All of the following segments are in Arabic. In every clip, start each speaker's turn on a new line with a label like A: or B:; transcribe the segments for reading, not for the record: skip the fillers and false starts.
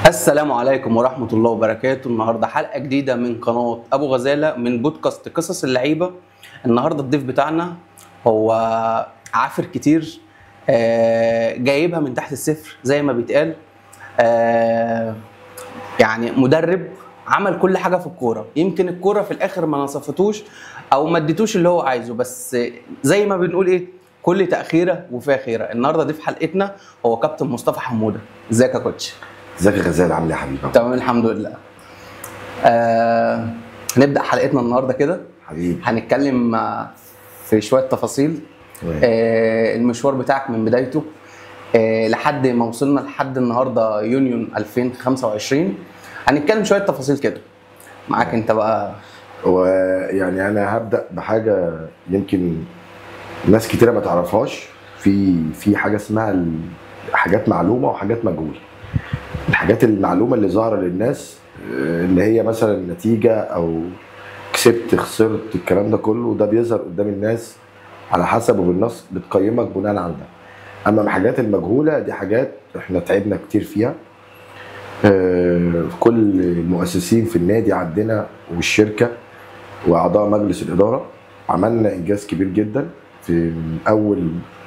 A: السلام عليكم ورحمة الله وبركاته. النهاردة حلقة جديدة من قناة أبو غزالة من بودكاست قصص اللعيبة. النهاردة الضيف بتاعنا هو عافر كتير، جايبها من تحت الصفر زي ما بيتقال. يعني مدرب عمل كل حاجة في الكورة، يمكن الكورة في الآخر ما نصفتوش أو ما اديتوش اللي هو عايزه، بس زي ما بنقول إيه، كل تأخيرة وفيها خيرة. النهاردة ضيف حلقتنا هو كابتن مصطفى حمودة. ازيك يا كوتش؟
B: ازيك يا غزال، عامل ايه يا حبيبي؟
A: تمام الحمد لله. هنبدأ حلقتنا النهارده كده
B: حبيبي.
A: هنتكلم في شوية تفاصيل. المشوار بتاعك من بدايته لحد ما وصلنا لحد النهارده يونيو 2025. هنتكلم شوية تفاصيل كده معاك انت بقى.
B: ويعني انا هبدأ بحاجة يمكن ناس كتيرة ما تعرفهاش. في حاجة اسمها حاجات معلومة وحاجات مجهولة. الحاجات المعلومة اللي ظاهرة للناس اللي هي مثلا نتيجة او كسبت خسرت، الكلام ده كله ده بيظهر قدام الناس على حسب، وبالنص بتقيمك بناء على ده. اما الحاجات المجهولة دي حاجات احنا تعبنا كتير فيها. كل المؤسسين في النادي عندنا والشركة واعضاء مجلس الإدارة عملنا انجاز كبير جدا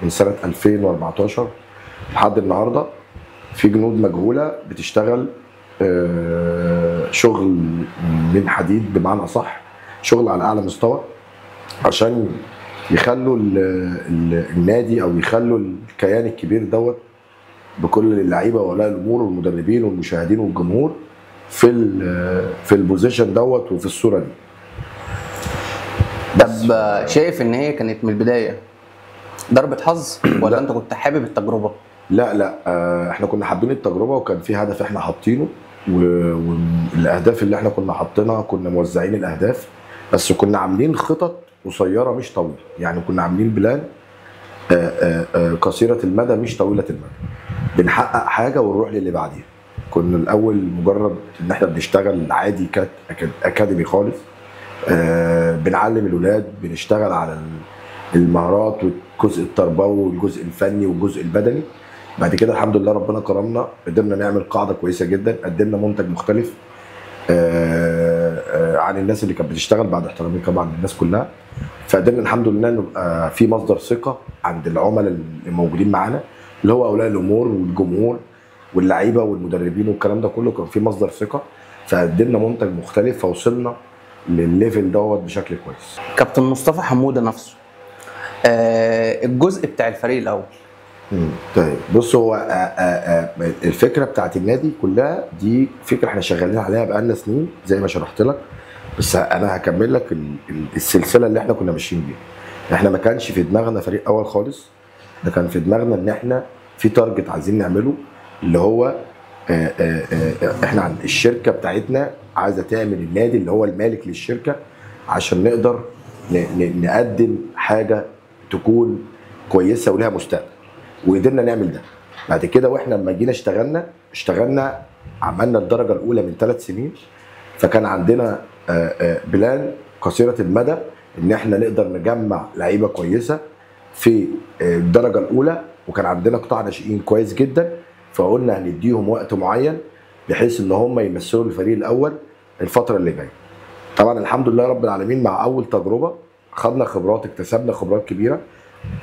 B: من سنة 2014 لحد النهارده. في جنود مجهولة بتشتغل شغل من حديد، بمعنى صح شغل على اعلى مستوى، عشان يخلوا النادي او يخلوا الكيان الكبير دوت بكل اللعيبه واولياء الامور والمدربين والمشاهدين والجمهور في البوزيشن دوت وفي الصوره دي.
A: طب شايف ان هي كانت من البدايه ضربه حظ ولا انت كنت حابب التجربه؟
B: لا احنا كنا حابين التجربه، وكان في هدف احنا حاطينه، والاهداف اللي احنا كنا حاطينها كنا موزعين الاهداف، بس كنا عاملين خطط قصيره مش طويله. يعني كنا عاملين بلان قصيره المدى مش طويله المدى، بنحقق حاجه ونروح للي بعديها. كنا الاول مجرد ان احنا بنشتغل عادي اكاديمي خالص، بنعلم الولاد، بنشتغل على المهارات والجزء التربوي والجزء الفني والجزء البدني. بعد كده الحمد لله ربنا كرمنا، قدرنا نعمل قاعده كويسه جدا، قدمنا منتج مختلف عن الناس اللي كانت بتشتغل، بعد احترامي طبعا للناس كلها. فقدرنا الحمد لله نبقى في مصدر ثقه عند العملاء اللي موجودين معانا، اللي هو اولياء الامور والجمهور واللعيبه والمدربين والكلام ده كله، كان في مصدر ثقه. فقدمنا منتج مختلف، فوصلنا للليفل دوت بشكل كويس.
A: كابتن مصطفى حمودة نفسه، الجزء بتاع الفريق الاول.
B: طيب بص، هو الفكره بتاعت النادي كلها دي فكره احنا شغالين عليها بقالنا سنين زي ما شرحت لك، بس انا هكمل لك السلسله اللي احنا كنا ماشيين بيها. احنا ما كانش في دماغنا فريق اول خالص، ده كان في دماغنا ان احنا في تارجت عايزين نعمله، اللي هو احنا عن الشركه بتاعتنا عايزه تعمل النادي اللي هو المالك للشركه، عشان نقدر نقدم حاجه تكون كويسه ولها مستقبل، وقدرنا نعمل ده. بعد كده واحنا لما جينا اشتغلنا عملنا الدرجه الاولى من 3 سنين، فكان عندنا بلان قصيره المدى ان احنا نقدر نجمع لعيبه كويسه في الدرجه الاولى، وكان عندنا قطاع ناشئين كويس جدا، فقلنا هنديهم وقت معين بحيث ان هم يمثلوا الفريق الاول الفتره اللي جايه. طبعا الحمد لله رب العالمين مع اول تجربه خدنا خبرات، اكتسبنا خبرات كبيره،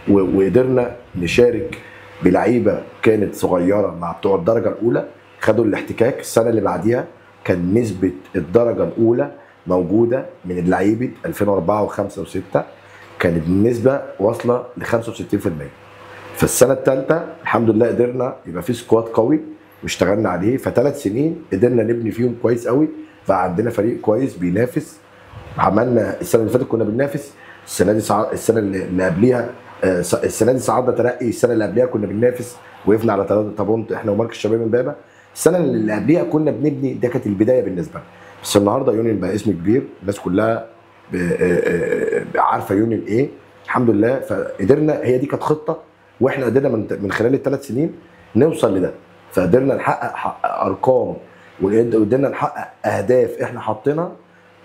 B: وقدرنا نشارك بلعيبه كانت صغيره مع بتوع الدرجه الاولى، خدوا الاحتكاك. السنه اللي بعديها كان نسبه الدرجه الاولى موجوده من اللعيبه 2004 و5 و6 كانت النسبه واصله ل 65%. فالسنه الثالثه الحمد لله قدرنا يبقى في سكواد قوي واشتغلنا عليه، فثلاث سنين قدرنا نبني فيهم كويس قوي، بقى عندنا فريق كويس بينافس. عملنا السنه اللي فاتت كنا بننافس، السنه اللي قبليها السنه دي صعدنا ترقي، السنه اللي قبليها كنا بننافس وقفنا على 3 بونت احنا ومركز شباب امبابه. السنه اللي قبليها كنا بنبني، ده كانت البدايه بالنسبه لنا. بس النهارده يونيون بقى اسم كبير، الناس كلها عارفه يونيون ايه الحمد لله. فقدرنا، هي دي كانت خطه، واحنا قدرنا من خلال ال3 سنين نوصل لده، فقدرنا نحقق ارقام وقدرنا نحقق اهداف احنا حاطينها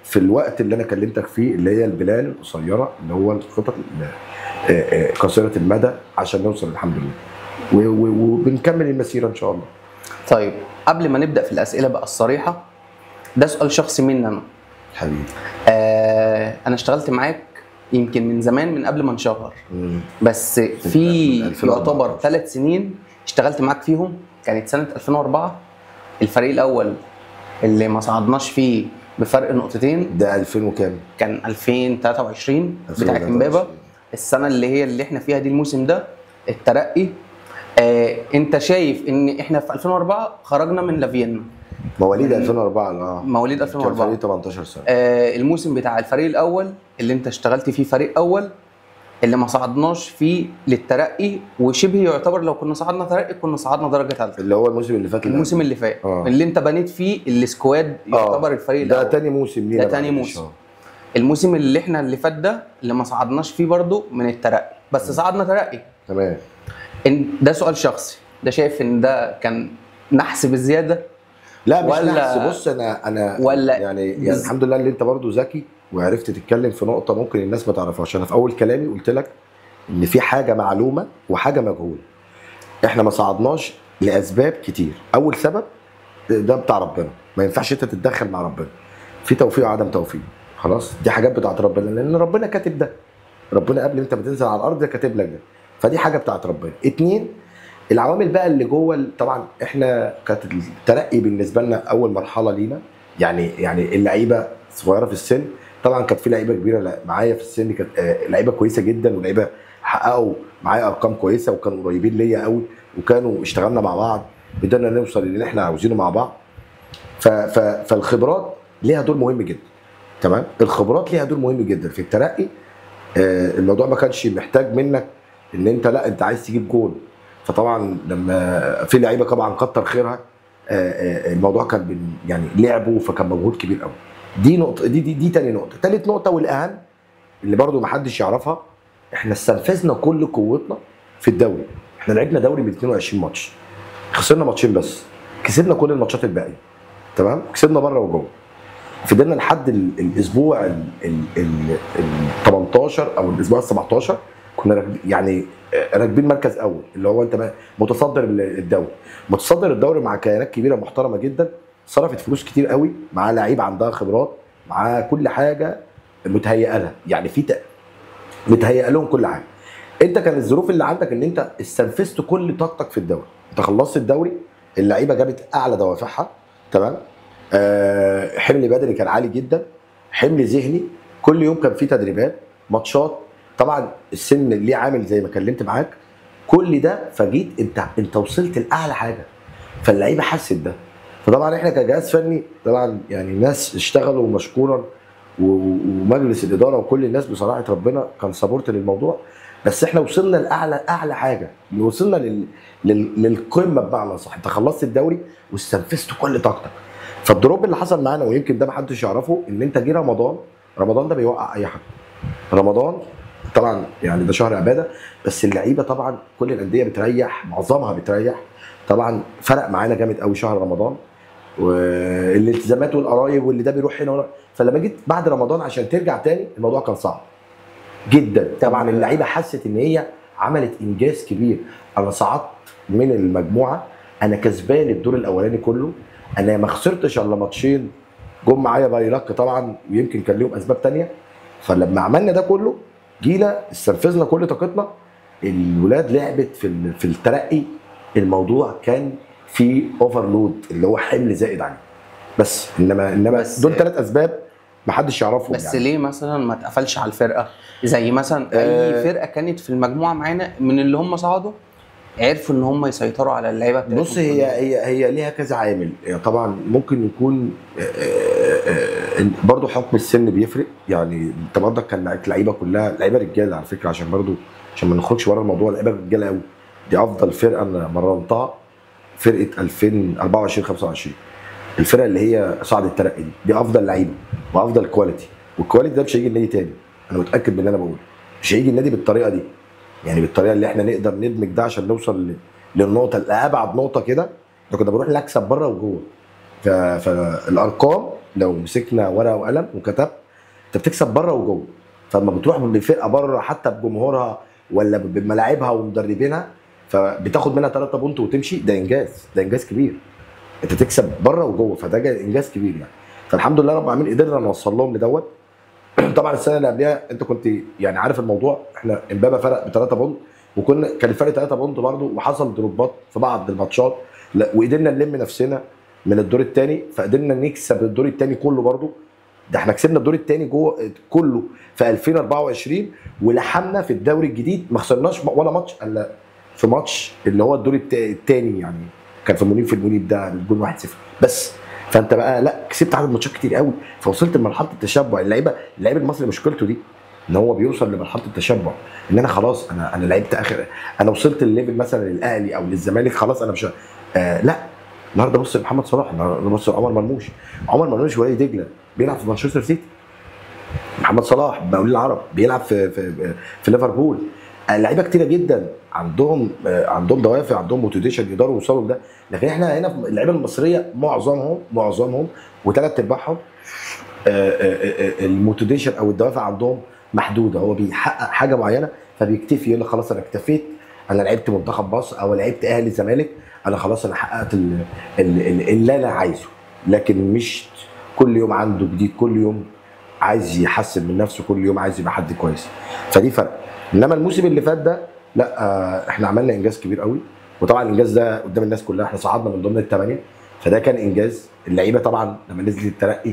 B: في الوقت اللي انا كلمتك فيه، اللي هي البلان القصيره، اللي هو الخطط قصيره المدى، عشان نوصل الحمد لله، وبنكمل المسيره ان شاء الله.
A: طيب قبل ما نبدا في الاسئله بقى الصريحه، ده سؤال شخصي مني انا.
B: حبيبي.
A: انا اشتغلت معاك يمكن من زمان، من قبل ما انشهر، بس في
B: من 2014.
A: يعتبر 3 سنين اشتغلت معاك فيهم. كانت سنه 2004 الفريق الاول اللي ما صعدناش فيه بفرق نقطتين،
B: ده 2000 وكام؟
A: كان 2023 بتاعت
B: 2023.
A: امبابه. السنه اللي احنا فيها دي، الموسم ده الترقي. انت شايف ان احنا في 2004 خرجنا من لافيينا،
B: مواليد 2004.
A: مواليد
B: كان
A: 2004.
B: فريق 18 سنه.
A: الموسم بتاع الفريق الاول اللي انت اشتغلت فيه فريق اول، اللي ما صعدناش فيه للترقي، وشبه يعتبر لو كنا صعدنا ترقي كنا صعدنا درجه ثالثه.
B: اللي هو الموسم اللي فات.
A: الموسم اللي فات اللي انت بنيت فيه السكواد، يعتبر الفريق
B: ده
A: الاول.
B: تاني موسم لينا.
A: ده تاني موسم. الموسم اللي فات ده اللي ما صعدناش فيه برضو من الترقي، بس صعدنا ترقي.
B: تمام.
A: ده سؤال شخصي، ده شايف ان ده كان نحس بزياده؟
B: لا مش
A: ولا
B: نحس. بص انا
A: ولا
B: يعني الحمد لله اللي انت برضو ذكي وعرفت تتكلم في نقطه ممكن الناس ما تعرفهاش. انا في اول كلامي قلت لك ان في حاجه معلومه وحاجه مجهوله. احنا ما صعدناش لاسباب كتير. اول سبب ده بتاع ربنا، ما ينفعش انت تتدخل مع ربنا في توفيق وعدم توفيق. خلاص دي حاجات بتاعت ربنا، لان ربنا كاتب ده. ربنا قبل انت ما تنزل على الارض كاتب لك ده، فدي حاجه بتاعت ربنا. 2 العوامل بقى اللي جوه. طبعا احنا كانت الترقي بالنسبه لنا اول مرحله لينا، يعني اللعيبه صغيره في السن. طبعا كانت في لعيبه كبيره معايا في السن، كانت لعيبه كويسه جدا، ولعيبه حققوا معايا ارقام كويسه وكانوا قريبين ليا قوي، وكانوا اشتغلنا مع بعض قدرنا نوصل اللي احنا عاوزينه مع بعض. فالخبرات ليها دور مهم جدا. تمام. الخبرات ليها دور مهم جدا في الترقي. الموضوع ما كانش محتاج منك ان انت لا انت عايز تجيب جول. فطبعا لما في لعيبه طبعا كتر خيرها، الموضوع كان يعني لعبوا، فكان مجهود كبير قوي. دي نقطه. دي تاني نقطه. تالت نقطه والاهم اللي برضو ما حدش يعرفها، احنا استنفذنا كل قوتنا في الدوري. احنا لعبنا دوري ب 22 ماتش، خسرنا ماتشين بس، كسبنا كل الماتشات الباقيه. تمام. كسبنا بره وجوه. فضلنا لحد الاسبوع ال 18 او الاسبوع ال 17 كنا يعني راكبين مركز اول، اللي هو انت متصدر الدوري. متصدر الدوري مع كيانات كبيره محترمه جدا، صرفت فلوس كتير قوي، مع لعيبه عندها خبرات، مع كل حاجه متهيئه لها، يعني متهيئه لهم كل حاجه. انت كان الظروف اللي عندك ان انت استنفذت كل طاقتك في الدوري. انت خلصت الدوري، اللعيبه جابت اعلى دوافعها. تمام. حمل بدني كان عالي جدا، حمل ذهني، كل يوم كان في تدريبات، ماتشات. طبعا السن ليه عامل زي ما كلمت معاك، كل ده فجيت انت وصلت لاعلى حاجه، فاللعيبه حست ده. فطبعا احنا كجهاز فني طبعا يعني الناس اشتغلوا مشكورا، ومجلس الاداره وكل الناس بصراحه ربنا كان سبورت للموضوع. بس احنا وصلنا لاعلى حاجه، وصلنا للقمه بمعنى صح. انت خلصت الدوري واستنفذت كل طاقتك. فالدروب اللي حصل معانا، ويمكن ده محدش يعرفه، ان انت جه رمضان ده بيوقع اي حد. رمضان طبعا يعني ده شهر عباده، بس اللعيبه طبعا كل الانديه بتريح، معظمها بتريح. طبعا فرق معانا جامد قوي شهر رمضان، والالتزامات والقرايب واللي ده بيروح هنا. فلما جيت بعد رمضان عشان ترجع تاني، الموضوع كان صعب جدا. طبعا اللعيبه حست ان هي عملت انجاز كبير. انا صعدت من المجموعه، انا كسبان الدور الاولاني كله، انا ما خسرتش الا ماتشين جم معايا بايلك طبعا، ويمكن كان لهم اسباب تانية. فلما عملنا ده كله، جينا استنفذنا كل طاقتنا. الولاد لعبت في الترقي، الموضوع كان في اوفرلود، اللي هو حمل زائد عليه. بس انما دول 3 اسباب ما حدش يعرفهم.
A: بس يعني ليه مثلا ما اتقفلش على الفرقه؟ زي مثلا اي فرقه كانت في المجموعه معانا من اللي هم صعدوا، عرفوا ان هم يسيطروا على اللعيبه بتاعتهم.
B: بص هي ليها كذا عامل. يعني طبعا ممكن يكون برضو حكم السن بيفرق. يعني انت برضك كان لعيبه كلها لعيبه رجاله على فكره، عشان ما نخرجش بره الموضوع. لعيبه رجاله قوي. دي افضل فرقه انا مرنتها، فرقه 2024 25، الفرقه اللي هي صعد الترقي دي افضل لعيبه وافضل كواليتي. والكواليتي ده مش هيجي النادي تاني، انا متاكد من اللي انا بقوله. مش هيجي النادي بالطريقه دي، يعني بالطريقه اللي احنا نقدر ندمج ده عشان نوصل للنقطه لابعد نقطه كده. ده كنا بنروح نكسب بره وجوه. فالارقام لو مسكنا ورقه وقلم وكتبت، انت بتكسب بره وجوه. فلما بتروح بفرقه بره حتى بجمهورها ولا بملاعبها ومدربينها، فبتاخد منها 3 بونت وتمشي، ده انجاز كبير. انت تكسب بره وجوه، فده انجاز كبير يعني. فالحمد لله رب العالمين قدرنا نوصل لهم لدوت. طبعا السنه اللي قبلها انت كنت يعني عارف الموضوع، احنا امبابه فرق ب 3 بونت، كان الفرق 3 بونت برضه، وحصل دروبات في بعض الماتشات، وقدرنا نلم نفسنا من الدور الثاني، فقدرنا نكسب الدور الثاني كله برضه. ده احنا كسبنا الدور الثاني جوه كله في 2024، ولحمنا في الدوري الجديد ما خسرناش ولا ماتش الا في ماتش اللي هو الدور الثاني يعني، كان في المنيب ده الجون 1-0 بس. فانت بقى لا كسبت عدد ماتشات كتير قوي، فوصلت لمرحله التشبع. اللعيب المصري مشكلته دي ان هو بيوصل لمرحله التشبع، ان انا خلاص انا لعبت اخر، انا وصلت الليفل مثلا للاهلي او للزمالك، خلاص انا مش لا. النهارده بص محمد صلاح، النهارده بص عمر مرموش ولي دجله بيلعب في مانشستر سيتي. محمد صلاح مقاولين العرب بيلعب في ليفربول. لعيبه كتيره جدا عندهم دوافع، عندهم موتيفيشن يقدروا يوصلوا لده. لكن احنا هنا اللعيبه المصريه معظمهم وثلاث ارباعهم الموتيفيشن او الدوافع عندهم محدوده. هو بيحقق حاجه معينه فبيكتفي، يقول لك خلاص انا اكتفيت، انا لعبت منتخب مصر او لعبت اهلي زمالك، انا خلاص انا حققت اللي انا عايزه. لكن مش كل يوم عنده جديد، كل يوم عايز يحسن من نفسه، كل يوم عايز يبقى حد كويس. فدي فرق. انما الموسم اللي فات ده لا، احنا عملنا انجاز كبير قوي، وطبعا الانجاز ده قدام الناس كلها، احنا صعدنا من ضمن الثمانيه، فده كان انجاز. اللعيبه طبعا لما نزلت الترقي،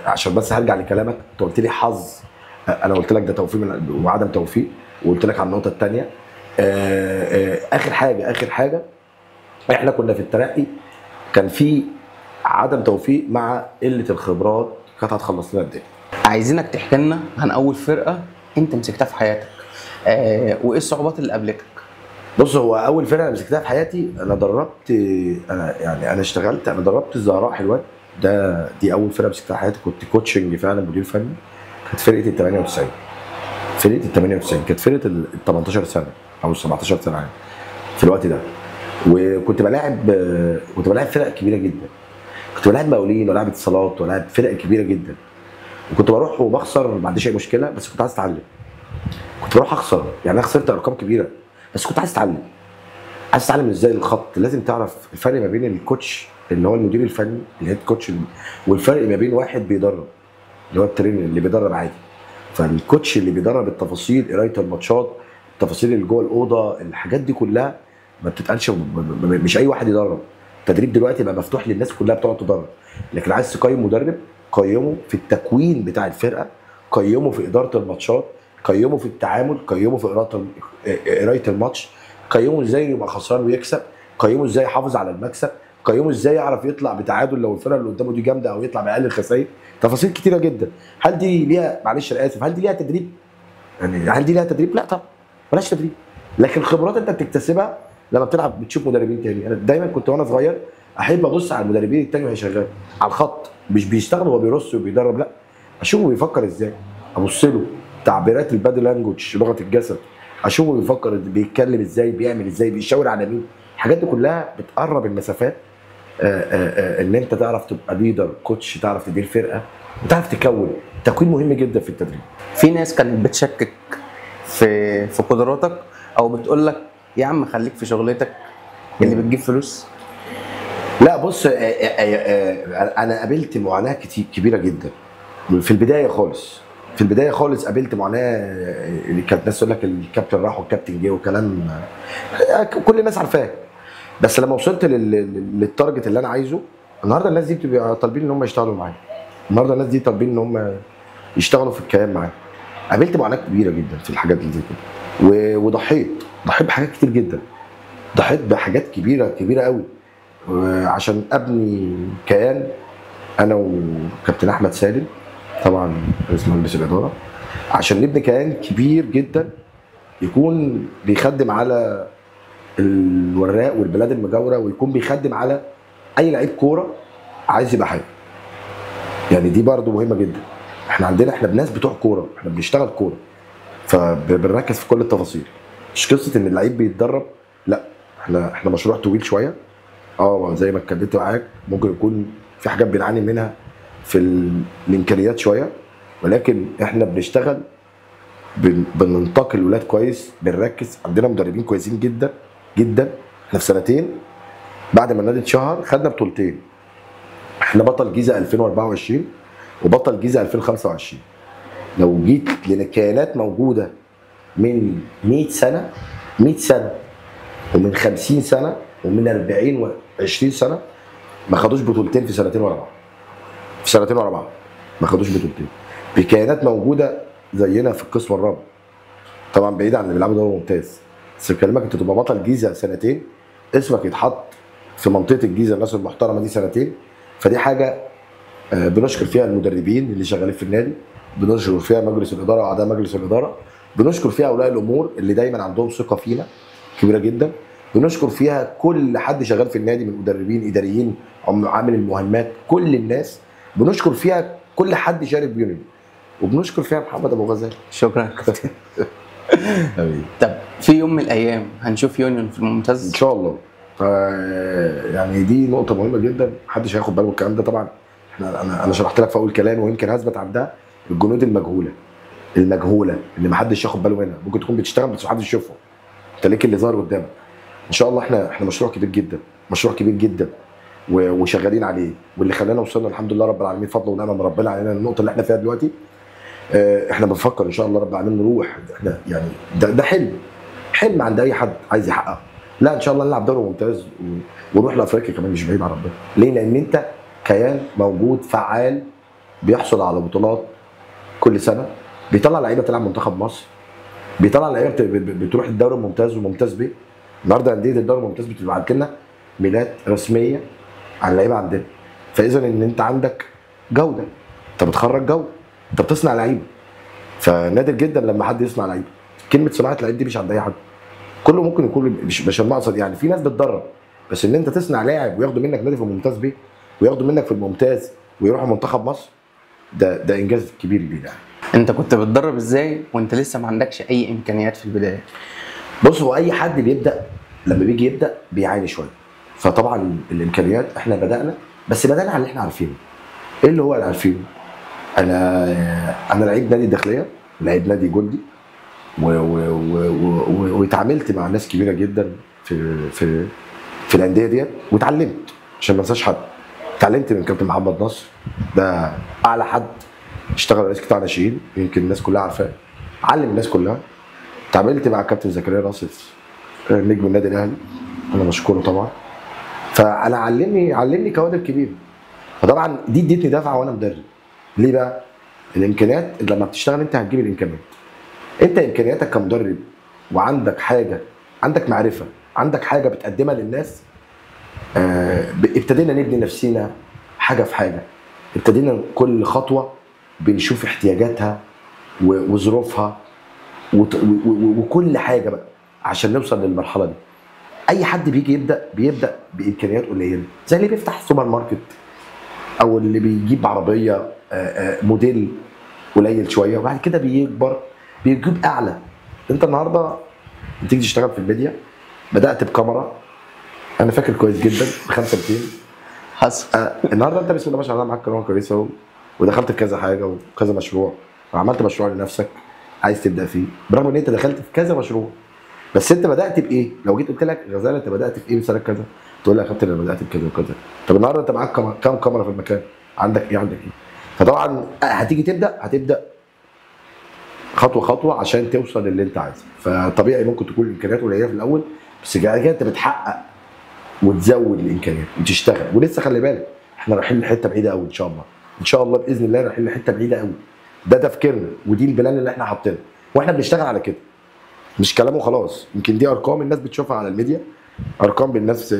B: عشان بس هرجع لكلامك، انت قلت لي حظ، انا قلت لك ده توفيق وعدم توفيق، وقلت لك على النقطه الثانيه. اخر حاجه احنا كنا في الترقي كان في عدم توفيق مع قله الخبرات، كانت هتخلص لنا الدنيا.
A: عايزينك تحكي لنا عن اول فرقه انت مسكتها في حياتك، وايه الصعوبات اللي قابلتك؟
B: بص، هو اول فرقه انا مسكتها في حياتي، انا دربت الزهراء حلوان. دي اول فرقه مسكتها في حياتي، كنت كوتشنج فعلا، مدير فني. كانت فرقه ال 98. كانت فرقه ال 18 سنه او ال 17 سنه يعني في الوقت ده. وكنت بلاعب فرق كبيره جدا، كنت بلاعب مقاولين ولاعب اتصالات ولاعب فرق كبيره جدا، وكنت بروح وبخسر ما عنديش اي مشكله، بس كنت عايز اتعلم. كنت بروح اخسر، يعني انا خسرت ارقام كبيره بس كنت عايز اتعلم. ازاي الخط، لازم تعرف الفرق ما بين الكوتش اللي هو المدير الفني الهيد كوتش، والفرق ما بين واحد بيدرب اللي هو الترينر اللي بيدرب عادي. فالكوتش اللي بيدرب التفاصيل، قرايه الماتشات، التفاصيل اللي جوه الاوضه، الحاجات دي كلها ما بتتقالش، مش اي واحد يدرب. التدريب دلوقتي بقى مفتوح للناس كلها بتقعد تدرب، لكن عايز تقيم مدرب، قيمه في التكوين بتاع الفرقه، قيمه في اداره الماتشات، قيمه في التعامل، قيمه في قرايه الماتش، قيمه ازاي يبقى خسران ويكسب، قيمه ازاي يحافظ على المكسب، قيمه ازاي يعرف يطلع بتعادل لو الفرقه اللي قدامه دي جامده، او يطلع باقل الخسائر. تفاصيل كتيره جدا. هل دي ليها، معلش انا اسف، هل دي ليها تدريب؟ يعني هل دي ليها تدريب؟ لا طبعا مالهاش تدريب. لكن خبرات انت بتكتسبها لما بتلعب، بتشوف مدربين تاني. انا دايما كنت وانا صغير احب ابص على المدربين التاني وهي شغال على الخط، مش بيشتغل وهو بيرص وبيدرب، لا، اشوفه بيفكر ازاي، ابص له تعبيرات البادي لانجوج، لغه الجسد، اشوفه بيفكر، بيتكلم ازاي، بيعمل ازاي، بيشاور على مين. الحاجات دي كلها بتقرب المسافات، ان انت تعرف تبقى ليدر، كوتش، تعرف تدير فرقه، وتعرف تكون. التكوين مهم جدا في التدريب.
A: في ناس كانت بتشكك في قدراتك، او بتقول لك يا عم خليك في شغلتك اللي بتجيب فلوس.
B: لا بص، انا قابلت معاناه كبيره جدا في البدايه خالص. قابلت معاناه اللي كانت ناس تقول لك الكابتن راح والكابتن جه وكلام كل الناس عارفاه. بس لما وصلت للتارجت اللي انا عايزه، النهارده الناس دي بتبقى طالبين ان هم يشتغلوا معايا، النهارده الناس دي طالبين ان هم يشتغلوا في الكيان معايا. قابلت معاناه كبيره جدا في الحاجات اللي زي كده، وضحيت بحاجات كتير جدا، ضحيت بحاجات كبيره قوي عشان ابني كيان، انا وكابتن احمد سالم طبعا رئيس مجلس الاداره، عشان نبني كيان كبير جدا يكون بيخدم على الوراق والبلاد المجاوره، ويكون بيخدم على اي لعيب كوره عايز يبقى حاجه. يعني دي برضو مهمه جدا. احنا ناس بتوع كوره، احنا بنشتغل كوره، فبنركز في كل التفاصيل. مش قصه ان اللعيب بيتدرب، لا، احنا مشروع طويل شويه. زي ما اتكلمت معاك، ممكن يكون في حاجات بنعاني منها في الامكانيات شويه، ولكن احنا بنشتغل، بننتقل الولاد كويس، بنركز، عندنا مدربين كويسين جدا جدا. احنا في سنتين بعد ما النادي اتشهر خدنا بطولتين، احنا بطل جيزه 2024 وبطل جيزه 2025. لو جيت لكيانات موجوده من 100 سنه 100 سنه ومن 50 سنه ومن 40 و20 سنه ما خدوش بطولتين في سنتين ورا بعض. في سنتين ورا بعض ما خدوش بطولتين. بكيانات موجوده زينا في القسم الرابع. طبعا بعيد عن اللي بيلعبوا دوري ممتاز. بس بكلمك انت تبقى بطل جيزه سنتين، اسمك يتحط في منطقه الجيزه الناس المحترمه دي سنتين، فدي حاجه بنشكر فيها المدربين اللي شغالين في النادي، بنشكر فيها مجلس الاداره واعضاء مجلس الاداره، بنشكر فيها اولياء الامور اللي دايما عندهم ثقه فينا كبيره جدا، بنشكر فيها كل حد شغال في النادي من مدربين اداريين عامل المهمات، كل الناس بنشكر فيها كل حد شارك بيونيون، وبنشكر فيها محمد ابو غزال.
A: شكرا يا كابتن. طب في يوم من الايام هنشوف يونيون في الممتاز
B: ان شاء الله. يعني دي نقطه مهمه جدا، محدش هياخد باله من الكلام ده طبعا. انا شرحت لك في اول كلام ويمكن هثبت عندها الجنود المجهوله اللي محدش ياخد باله منها، ممكن تكون بتشتغل بس محدش يشوفها، انت ليك اللي ظاهر قدامك. ان شاء الله احنا مشروع كبير جدا، مشروع كبير جدا وشغالين عليه، واللي خلانا وصلنا الحمد لله رب العالمين فضل ونعمه من ربنا علينا النقطه اللي احنا فيها دلوقتي. احنا بنفكر ان شاء الله رب العالمين نروح، احنا يعني ده حلم عند اي حد عايز يحققه. لا ان شاء الله نلعب دوري ممتاز ونروح لافريقيا كمان، مش بعيد عن ربنا. ليه؟ لان انت كيان موجود فعال بيحصل على بطولات كل سنه، بيطلع لعيبه تلعب منتخب مصر، بيطلع لعيبه بتروح الدوري الممتاز وممتاز بيه. النهارده انديه الدوري الممتاز بتبعت لنا ميلاد رسميه عن لعيبه عندنا. فاذا ان انت عندك جوده، انت بتخرج جوده، انت بتصنع لعيبه. فنادر جدا لما حد يصنع لعيبه. كلمه صناعه لعيب دي مش عند اي حد. كله ممكن يكون مش المقصد، يعني في ناس بتدرب، بس ان انت تصنع لاعب وياخدوا منك نادي في الممتاز بيه وياخدوا منك في الممتاز ويروحوا منتخب مصر، ده انجاز كبير لينا. يعني
A: انت كنت بتدرب ازاي وانت لسه ما عندكش اي امكانيات في البدايه؟
B: بص، هو اي حد بيبدا لما بيجي يبدا بيعاني شويه. فطبعا الامكانيات احنا بدانا، بس بدانا على اللي احنا عارفينه. ايه اللي هو اللي عارفينه؟ انا لعيب نادي الداخليه، لعيب نادي جندي، واتعاملت مع ناس كبيره جدا في الانديه ديت، واتعلمت عشان ما انساش حد. اتعلمت من كابتن محمد نصر، ده اعلى حد اشتغل رئيس قطاع ناشئين، يمكن الناس كلها عارفاه، علم الناس كلها. اتعاملت مع كابتن زكريا ناصف نجم النادي الاهلي، انا بشكره طبعا. فانا علمني كوادر كبيره. فطبعا دي ادتني دفعه وانا مدرب. ليه بقى؟ الامكانيات لما بتشتغل انت هتجيب الامكانيات. انت امكانياتك كمدرب وعندك حاجه، عندك معرفه، عندك حاجه بتقدمها للناس. ابتدينا نبني نفسينا حاجه في حاجه، ابتدينا كل خطوه بنشوف احتياجاتها وظروفها وكل حاجه بقى عشان نوصل للمرحله دي. اي حد بيجي بيبدا بامكانيات قليله، زي اللي بيفتح سوبر ماركت او اللي بيجيب عربيه موديل قليل شويه، وبعد كده بيكبر بيجيب اعلى. انت النهارده بتيجي تشتغل في الميديا، بدات بكاميرا انا فاكر كويس جدا ب 5 200
A: حصل.
B: النهارده انت بسم الله ما شاء الله معاك كاميرا كويسه ودخلت في كذا حاجه وكذا مشروع، وعملت مشروع لنفسك عايز تبدا فيه، برغم ان انت دخلت في كذا مشروع. بس انت بدات بايه؟ لو جيت قلت لك غزاله انت بدات في ايه سنه كذا، تقول لي يا كابتن انا بدات بكذا وكذا. طب النهارده انت معاك كام كاميرا في المكان؟ عندك ايه؟ عندك ايه؟ فطبعا هتيجي هتبدا خطوه خطوه عشان توصل للي انت عايزه. فطبيعي ممكن تكون الامكانيات قليله في الاول، بس بعد كده انت بتحقق وتزود الامكانيات وتشتغل. ولسه خلي بالك احنا رايحين لحته بعيده قوي ان شاء الله، ان شاء الله باذن الله رايحين لحته بعيده قوي. ده تفكيرنا ودي البلان اللي احنا حاطينها، واحنا بنشتغل على كده، مش كلام وخلاص. يمكن دي ارقام الناس بتشوفها على الميديا، ارقام بالناس.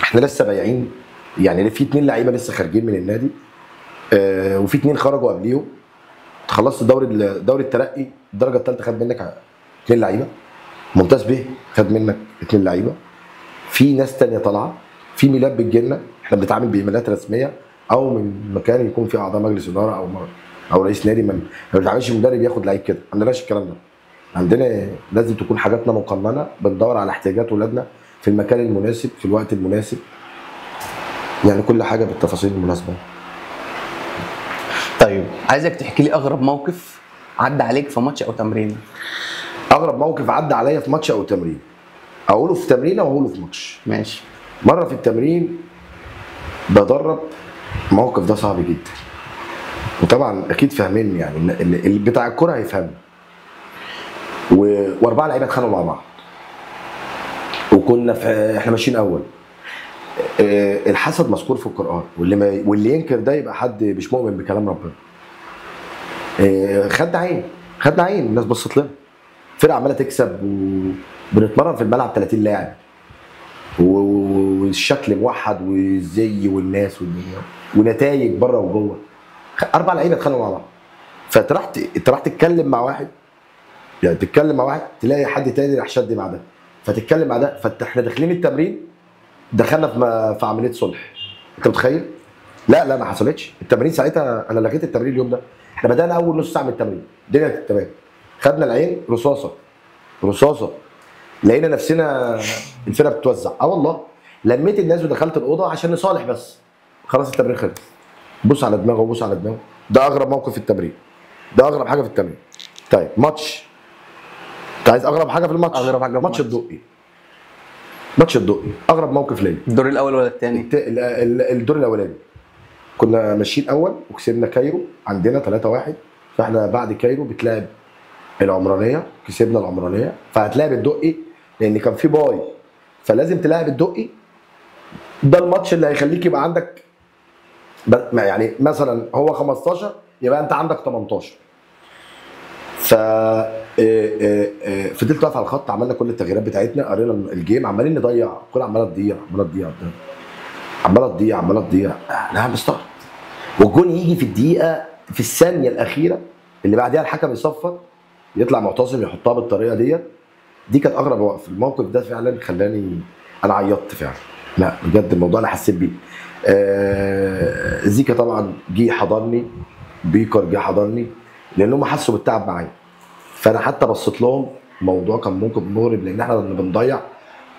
B: احنا لسه بايعين، يعني في 2 لعيبه لسه خارجين من النادي، وفي 2 خرجوا قبليهم. خلصت دوري الترقي الدرجه الثالثه خد منك 2 لعيبه، ممتاز به خد منك 2 لعيبه، في ناس ثانيه طالعه، في ميلاد بتجيلنا. احنا بنتعامل بايميلات رسميه او من مكان يكون فيه اعضاء مجلس اداره او رئيس نادي. ما بنتعاملش مدرب ياخد لعيب كده، ما عندناش الكلام ده. عندنا لازم تكون حاجاتنا مقننه، بندور على احتياجات ولادنا في المكان المناسب في الوقت المناسب، يعني كل حاجه بالتفاصيل المناسبه.
A: طيب عايزك تحكي لي اغرب موقف عدى عليك في ماتش او تمرين.
B: اغرب موقف عدى عليا في ماتش او تمرين، اقوله في تمرينه واقوله في ماتش.
A: ماشي.
B: مره في التمرين بدرب، الموقف ده صعب جدا، وطبعا اكيد فاهميني يعني، اللي بتاع الكوره هيفهمني. واربعه لعيبه اتخانقوا مع بعض، وكنا احنا ماشيين اول. الحسد مذكور في القران، واللي ينكر ده يبقى حد مش مؤمن بكلام ربنا. خدنا عين الناس بصت لنا، فرقه عماله تكسب، وبنتمرن في الملعب 30 لاعب، والشكل موحد والزي والناس والدنيا ونتائج بره وجوه. 4 لعيبه اتخانقوا مع بعض، فانت راح تتكلم مع واحد، يعني تتكلم مع واحد تلاقي حد تاني راح شد مع ده، فتتكلم مع ده، فاحنا داخلين التمرين دخلنا في عمليه صلح. انت متخيل؟ لا ما حصلتش. التمرين ساعتها انا لغيت التمرين اليوم ده، احنا بدانا اول نص ساعه من التمرين الدنيا كانت تمام، خدنا العين رصاصه لقينا نفسنا الفرقه بتتوزع. والله لميت الناس ودخلت الاوضه عشان نصالح بس، خلاص التمرين خلص. بص على دماغه وبص على دماغه. ده اغرب موقف في التمرين، ده اغرب حاجه في التمرين. طيب ماتش، انت عايز اغرب حاجه في الماتش؟
A: اغرب حاجه في
B: ماتش الدقي. ماتش الدقي اغرب موقف ليا.
A: الدور الاول ولا الثاني؟
B: الدور الاولاني. كنا ماشيين اول وكسبنا كايرو عندنا 3-1، فاحنا بعد كايرو بتلعب العمرانيه، كسبنا العمرانيه، فهتلاعب الدقي لان كان في باي، فلازم تلاعب الدقي. ده الماتش اللي هيخليك يبقى عندك يعني مثلا هو 15 يبقى انت عندك 18. ف فضلت واقف على الخط، عملنا كل التغييرات بتاعتنا، قرينا الجيم، عمالين نضيع، الكوره عماله تضيع. انا مستغرب، والجون يجي في الدقيقه، في الثانيه الاخيره اللي بعدها الحكم يصفر، يطلع معتصم يحطها بالطريقه دي كانت اغرب وقف. الموقف ده فعلا خلاني انا عيطت فعلا، لا بجد الموضوع انا حسيت بيه. زيكا طبعا جه حضرني، بيكر جه حضرني، لان هم حسوا بالتعب معايا، فانا حتى بصيت لهم. الموضوع كان موقف مغرب لان احنا كنا بنضيع،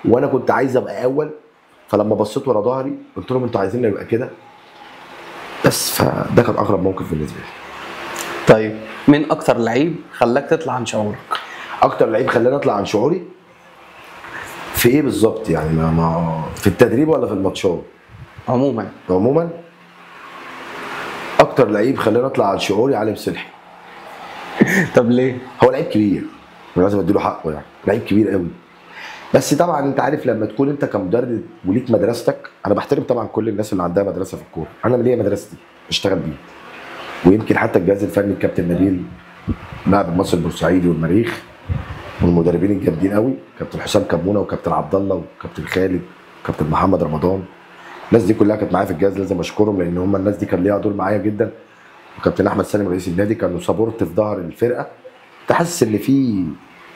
B: وانا كنت عايز ابقى اول، فلما بصيت ورا ظهري قلت لهم انتوا عايزين نبقى كده بس. فده كان اغرب موقف بالنسبه لي.
A: طيب مين اكتر لعيب خلاك تطلع عن شعورك؟
B: اكتر لعيب خلاني اطلع عن شعوري في ايه بالظبط يعني؟ ما في التدريب ولا في الماتشات؟ عموما اكتر لعيب خلاني اطلع عن شعوري علي مسلحي.
A: طب ليه؟
B: هو لعيب كبير ولازم اديله حقه، يعني لعيب كبير قوي، بس طبعا انت عارف لما تكون انت كمدرب وليك مدرستك. انا بحترم طبعا كل الناس اللي عندها مدرسه في الكوره، انا ليا مدرستي بشتغل بيها، ويمكن حتى الجهاز الفني الكابتن نبيل لاعب مصر البورسعيدي والمريخ والمدربين الجامدين قوي، كابتن حسام كمونه وكابتن عبد الله وكابتن خالد وكابتن محمد رمضان. الناس دي كلها كانت معايا في الجهاز، لازم اشكرهم لان هم الناس دي كان ليها دور معايا جدا. وكابتن احمد سالم رئيس النادي كانوا سابورت في ظهر الفرقه، تحس ان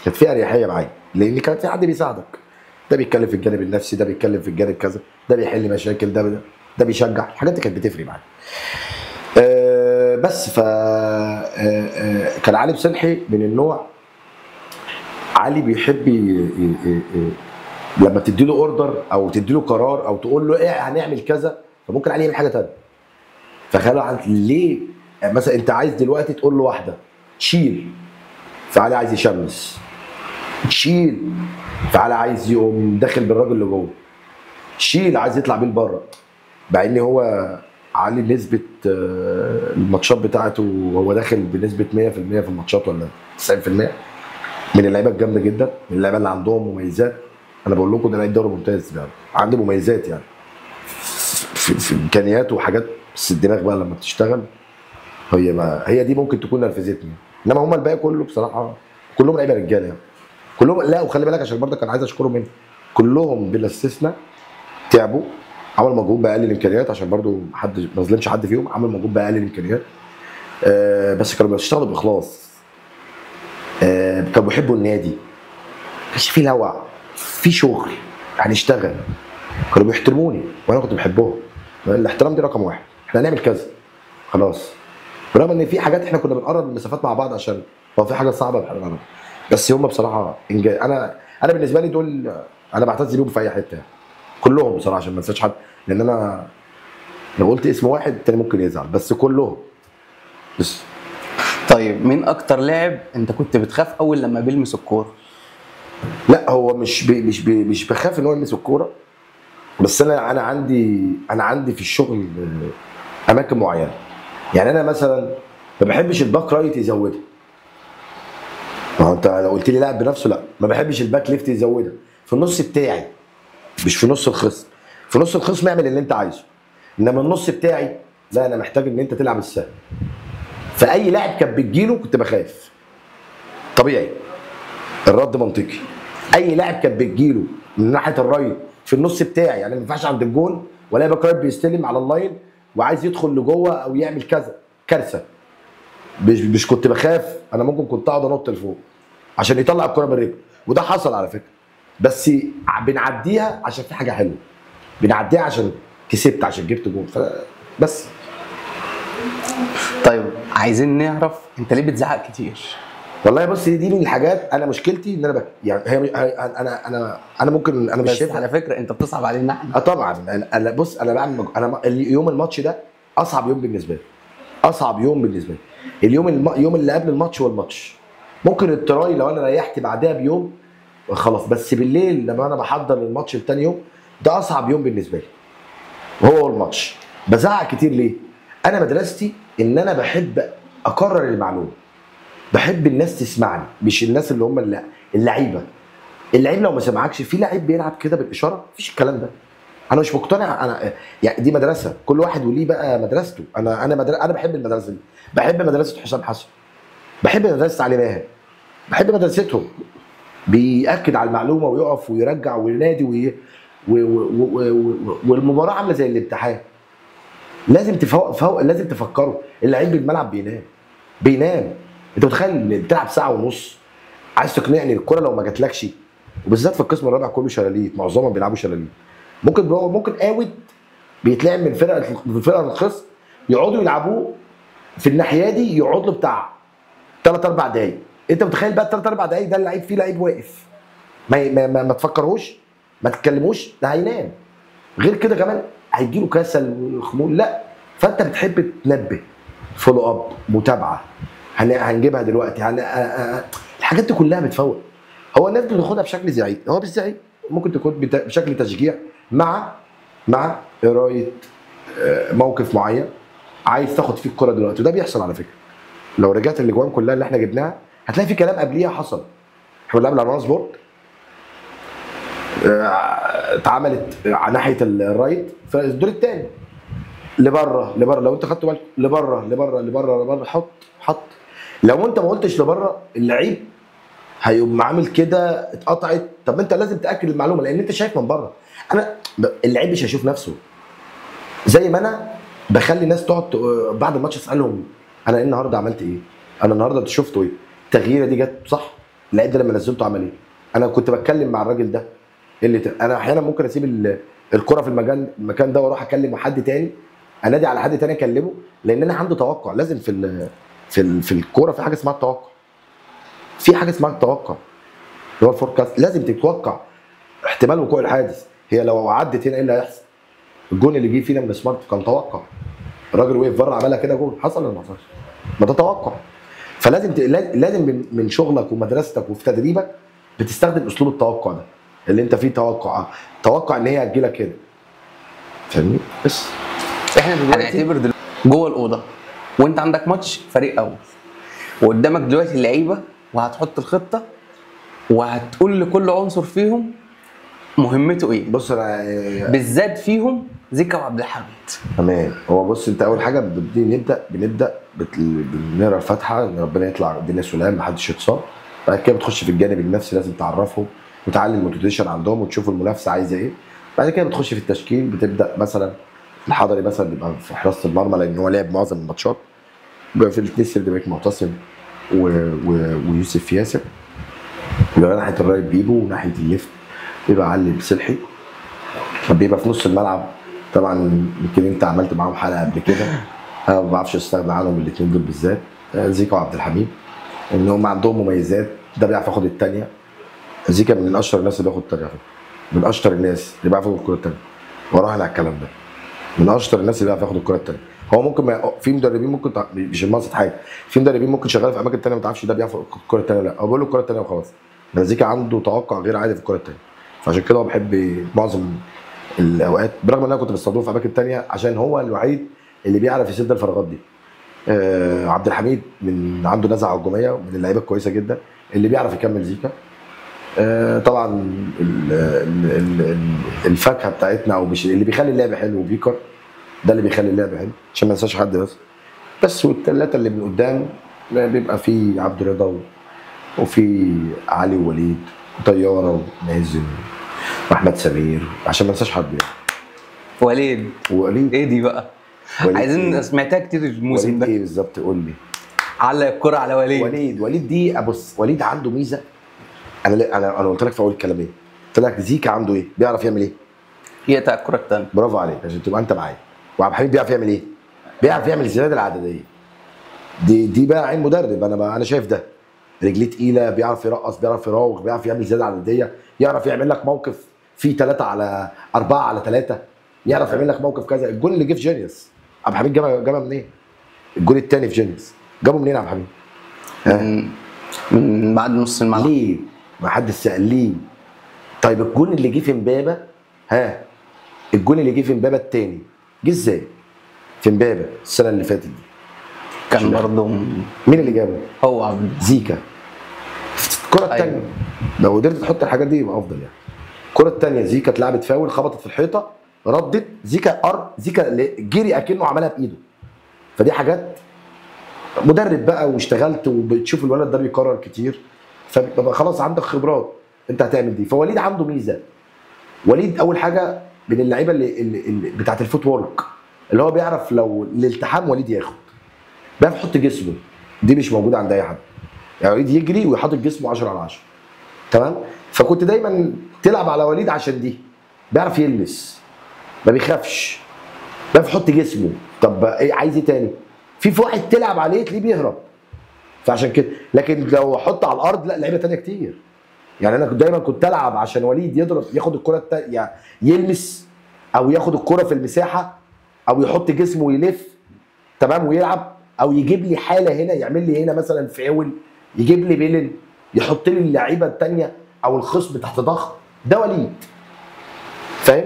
B: كانت في اريحيه معايا، لان كان في حد بيساعدك، ده بيتكلم في الجانب النفسي، ده بيتكلم في الجانب كذا، ده بيحل مشاكل، ده بيشجع، الحاجات دي كانت بتفرق معايا. بس ف كان علي مسلحي من النوع، علي بيحب لما تدي له اوردر او تدي له قرار او تقول له ايه هنعمل كذا، فممكن علي يعمل حاجه ثانيه. فخلوا ليه مثلا انت عايز دلوقتي تقول له واحده شيل، فعلي عايز يشمس، شيل فعلي عايز يقوم داخل بالراجل اللي جوه، شيل عايز يطلع بيه لبره. مع ان هو علي نسبه الماتشات بتاعته وهو داخل بنسبه 100% في الماتشات ولا 90%، من اللعيبه الجامده جدا، من اللعيبه اللي عندهم مميزات. انا بقول لكم ده لعيب دوري ممتاز، يعني عنده مميزات يعني في امكانيات وحاجات، بس الدماغ بقى لما بتشتغل هي دي ممكن تكون نرفزتني. انما هم الباقي كله بصراحه كلهم لعيبه رجاله يعني، كلهم. لا وخلي بالك عشان برضه كان عايز اشكرهم منه، كلهم بلا استثناء تعبوا، عملوا مجهود باقل الامكانيات، عشان برضه حد ما ظلمش حد فيهم، عملوا مجهود باقل الامكانيات. بس كانوا بيشتغلوا باخلاص، كانوا بيحبوا النادي، ما كانش في لوع، في شغل، هنشتغل. كانوا بيحترموني وانا كنت بحبهم، الاحترام دي رقم واحد، احنا هنعمل كذا خلاص، برغم ان في حاجات احنا كنا بنقرب المسافات مع بعض عشان لو في حاجه صعبه بنقرب، بس هم بصراحه انا بالنسبه لي دول انا بعتز بيهم في اي حته يعني. كلهم بصراحه عشان ما انساش حد، لان انا لو قلت اسم واحد التاني ممكن يزعل، بس كلهم بس.
A: طيب مين اكتر لاعب انت كنت بتخاف اول لما بيلمس الكوره؟
B: لا هو مش بخاف ان هو يلمس الكوره، بس انا عندي في الشغل اماكن معينه. يعني انا مثلا ما بحبش الباك رايت يزودها. ما هو انت لو قلت لي لاعب بنفسه، لا ما بحبش الباك ليفت يزودها في النص بتاعي، مش في نص الخصم. في نص الخصم اعمل اللي انت عايزه، انما النص بتاعي لا، انا محتاج ان انت تلعب السهل. فاي لاعب كان بتجيله كنت بخاف، طبيعي، الرد منطقي. اي لاعب كانت بتجيله من ناحيه الرايت في النص بتاعي، يعني ما ينفعش عند الجون ولا باك رايت بيستلم على اللاين وعايز يدخل لجوه او يعمل كذا، كارثه. مش كنت بخاف، انا ممكن كنت اقعد انط لفوق عشان يطلع الكره من رجله، وده حصل على فكره. بس بنعديها عشان في حاجه حلوه، بنعديها عشان كسبت، عشان جبت جون، بس.
A: طيب عايزين نعرف انت ليه بتزعق كتير؟
B: والله بص، دي من الحاجات، انا مشكلتي ان انا يعني انا ممكن انا مش
A: بس
B: شايفها.
A: على فكره انت بتصعب علينا احنا.
B: طبعا انا بص، انا بعمل يوم الماتش ده اصعب يوم بالنسبه لي، اصعب يوم بالنسبه لي اليوم اللي قبل الماتش والماتش. ممكن التراي لو انا ريحت بعدها بيوم خلاص، بس بالليل لما انا بحضر الماتش لتاني يوم ده اصعب يوم بالنسبه لي، وهو الماتش. بزعق كتير ليه؟ انا مدرستي ان انا بحب اكرر المعلومه، بحب الناس تسمعني، مش الناس اللي هم اللعيبه. اللعيب لو ما سمعكش، في لعيب بيلعب كده بالاشاره، مفيش الكلام ده. انا مش مقتنع، انا يعني دي مدرسه، كل واحد وليه بقى مدرسته. انا بحب المدرسه دي، بحب مدرسه حسام حسن، بحب مدرسه علي ماهر، بحب مدرستهم. بيأكد على المعلومه ويقف ويرجع وينادي والمباراه عامله زي الامتحان. لازم لازم تفكروا. اللعيب بالملعب بينام. انت متخيل بتلعب ساعه ونص، عايز تقنعني الكره لو ما جاتلكش، وبالذات في القسم الرابع كله شلاليت، معظمهم بيلعبوا شلاليت. ممكن قاود بيتلعب من فرقه الخصم، يقعدوا يلعبوه في الناحيه دي، يقعد له بتاع 3 4 دقايق. انت متخيل بقى 3 4 دقايق ده اللعيب فيه لعيب واقف، ما تفكرهوش، ما تتكلموش، ده هينام. غير كده كمان هيجيله كسل وخمول. لا، فانت بتحب تنبه، فولو اب، متابعه، هنجيبها دلوقتي، الحاجات دي كلها بتفوق. هو الناس بتاخدها بشكل زعيق، هو مش زعيق، ممكن تكون بشكل تشجيع مع قرايه موقف معين عايز تاخد فيه الكره دلوقتي، وده بيحصل على فكره. لو رجعت الاجوان كلها اللي احنا جبناها هتلاقي في كلام قبليها حصل. احنا بنلعب على سبورت، اتعملت على ناحيه الرايت في الدور الثاني، لبره لو انت خدت بالك، لبره، حط. لو انت ما قلتش لبره، اللعيب هيقوم عامل كده، اتقطعت. طب انت لازم تاكد المعلومه، لان انت شايف من بره. اللعيب مش هيشوف نفسه. زي ما انا بخلي ناس تقعد بعد الماتش اسالهم انا ايه النهارده، عملت ايه؟ انا النهارده انتوا شفتوا ايه؟ التغييره دي جت صح؟ اللعيب ده لما نزلته عمل ايه؟ انا كنت بتكلم مع الراجل ده انا احيانا ممكن اسيب الكره في المكان ده واروح اكلم حد تاني، انادي على حد تاني اكلمه، لان انا عندي توقع. لازم في الكوره في حاجه اسمها التوقع، في حاجه اسمها التوقع اللي هو الفوركاست. لازم تتوقع احتمال وقوع الحادث. هي لو عدت هنا ايه اللي هيحصل؟ الجون اللي جه فينا من سمارت كان توقع، الراجل وقف بره عملها كده جون، حصل ولا ما حصلش؟ ما ده توقع. فلازم لازم من شغلك ومدرستك وفي تدريبك بتستخدم اسلوب التوقع ده، اللي انت فيه توقع ان هي هتجيلك كده، فاهمني؟ بس
A: احنا هنعتبر دلوقتي جوه الاوضه وانت عندك ماتش فريق اول، وقدامك دلوقتي اللعيبه، وهتحط الخطه وهتقول لكل عنصر فيهم مهمته ايه.
B: بص انا
A: بالذات فيهم زيكا وعبد الحميد.
B: تمام. هو بص، انت اول حاجه بنبدا بنقرا الفاتحه ان ربنا يطلع الدنيا سلام، محدش يتصاب. بعد كده بتخش في الجانب النفسي، لازم تعرفهم وتعلي الموتيفيشن عندهم وتشوف المنافسه عايزه ايه. بعد كده بتخش في التشكيل، بتبدا مثلا الحضري مثلا بيبقى في حراسه المرمى لان هو لعب معظم الماتشات، بيبقى في الاثنين سيرد باك معتصم ويوسف ياسر، بيبقى ناحيه الرايت بيبو وناحيه الليفت بيبقى علي بسلحي، بيبقى في نص الملعب. طبعا يمكن انت عملت معاهم حلقه قبل كده، انا ما بعرفش استغنى عنهم الاثنين دول بالذات، زيكا وعبد الحميد، ان هم عندهم مميزات. ده بيعرف ياخد الثانيه، زيكا من اشطر الناس اللي بياخد الثانيه، من اشطر الناس اللي بيعرف ياخد الكره الثانيه، وراهن على الكلام ده، من اشطر الناس اللي بيعرف ياخد الكره الثانيه. هو ممكن في مدربين ممكن مش المقصد حاجه، في مدربين ممكن شغال في اماكن ثانيه ما تعرفش ده بيعرف ياخد الكره الثانيه، لا هو بيقول له الكره الثانيه وخلاص. زيكا عنده توقع غير عادي في الكره الثانيه، فعشان كده هو بحب معظم الاوقات، برغم ان انا كنت بستخدمه في اماكن تانية عشان هو الوحيد اللي بيعرف يسد الفراغات دي. عبد الحميد من عنده نزعه هجوميه ومن اللعيبه الكويسه جدا اللي بيعرف يكمل زيكا. طبعا الفاكهه بتاعتنا او مش اللي بيخلي اللعب حلو بيكر، ده اللي بيخلي اللعب حلو عشان ما ننساش حد بس والثلاثه اللي من قدام بيبقى في عبد الرضا وفي علي ووليد وطياره ومازن واحمد سمير عشان ما ننساش حد يعني.
A: وليد ايه دي بقى؟ عايزين سمعتها كتير الموسم ده.
B: ايه بالظبط؟ قول لي.
A: على الكرة على وليد
B: دي ابص، وليد عنده ميزه. انا قلت لك في اول الكلام ايه؟ قلت لك زيكا عنده ايه؟ بيعرف يعمل ايه؟
A: يقطع الكرة الثانيه.
B: برافو عليك عشان تبقى انت معايا. وعبد الحميد بيعرف يعمل ايه؟ بيعرف يعمل الزياده العدديه. دي بقى عين مدرب. انا شايف ده رجليه تقيله، بيعرف يرقص، بيعرف يراوغ، بيعرف يعمل زياده عدديه، يعرف يعمل لك موقف فيه 3 على 4 على 3، يعرف يعمل لك موقف كذا. الجول اللي جه في جينيوس عبد الحميد جابها منين؟ الجول الثاني في جينيوس جابه منين عبد الحميد؟
A: من بعد نص الملعب.
B: ليه؟ ما حدش سأل ليه؟ طيب الجول اللي جه في امبابه، الجول اللي جه في امبابه الثاني جه ازاي؟ في امبابه السنه اللي فاتت دي
A: كان برضه
B: مين اللي جابه؟
A: هو عبد
B: زيكا. الكره الثانيه أيوة. لو قدرت تحط الحاجات دي يبقى افضل يعني. الكره الثانيه زيكا اتلعبت فاول، خبطت في الحيطه، ردت، زيكا جري اكنه عملها بايده. فدي حاجات مدرب بقى واشتغلت وبتشوف الولد ده بيكرر كتير، فبقى خلاص عندك خبرات انت هتعمل دي. فوليد عنده ميزه. وليد اول حاجه من اللعيبه اللي بتاعت الفوت وورك، اللي هو بيعرف لو الالتحام وليد ياخد، بيعرف يحط جسمه، دي مش موجوده عند اي حد. يعني وليد يجري ويحط جسمه 10 على 10. تمام؟ فكنت دايما تلعب على وليد عشان دي، بيعرف يلمس، ما بيخافش، بيعرف يحط جسمه. طب ايه عايز ايه تاني؟ في واحد تلعب عليه تلاقيه بيهرب، فعشان كده. لكن لو احط على الارض لا، لعيبه تانيه كتير. يعني انا دايما كنت العب عشان وليد يضرب، ياخد الكره يعني يلمس او ياخد الكره في المساحه او يحط جسمه ويلف، تمام، ويلعب، او يجيب لي حاله هنا، يعمل لي هنا مثلا فاول، يجيب لي بيلن، يحط لي اللعيبه الثانيه او الخصم تحت ضغط. ده وليد، فاهم؟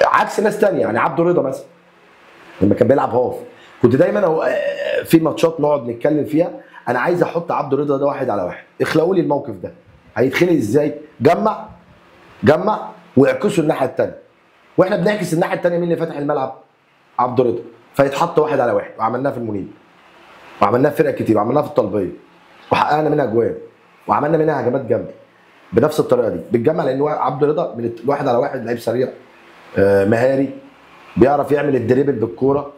B: عكس ناس ثانيه، يعني عبد الرضا مثلا لما كان بيلعب هاف، كنت دايما في ماتشات نقعد نتكلم فيها، انا عايز احط عبد الرضا ده 1 على 1، اخلقوا لي الموقف ده هيتخلق ازاي؟ جمع واعكسوا الناحيه الثانيه، واحنا بنعكس الناحيه الثانيه. مين اللي فاتح الملعب؟ عبد الرضا. فيتحط 1 على 1، وعملناها في المنيب، وعملناها في فرق كتير، وعملناها في الطلبيه، وحققنا منها اجوان، وعملنا منها هجمات جامده بنفس الطريقه دي. بتجمع لان عبد الرضا من 1 على 1 لعيب سريع، مهاري، بيعرف يعمل الدريبل بالكوره،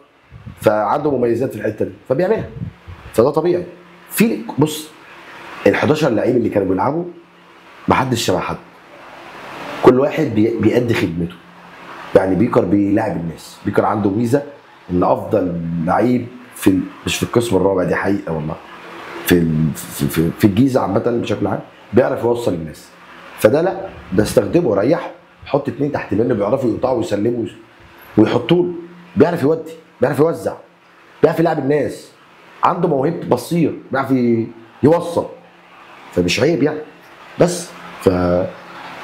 B: فعنده مميزات في الحته دي فبيعملها، فده طبيعي. في بص ال 11 لعيب اللي كانوا بيلعبوا ما حدش شبه حد، كل واحد بيأدي خدمته. يعني بيكر بيلاعب الناس، بيكر عنده ميزه ان افضل لعيب مش في القسم الرابع، دي حقيقه والله، في الجيزه عامه بشكل عام بيعرف يوصل الناس. فده لا، ده استخدمه، ريحه، حط 2 تحت منه بيعرفوا يقطعوا ويسلموا ويحطوا له، بيعرف يودي، بيعرف يوزع، بيعرف يلعب الناس، عنده موهبه بصير، بيعرف يوصل، فمش عيب يعني. بس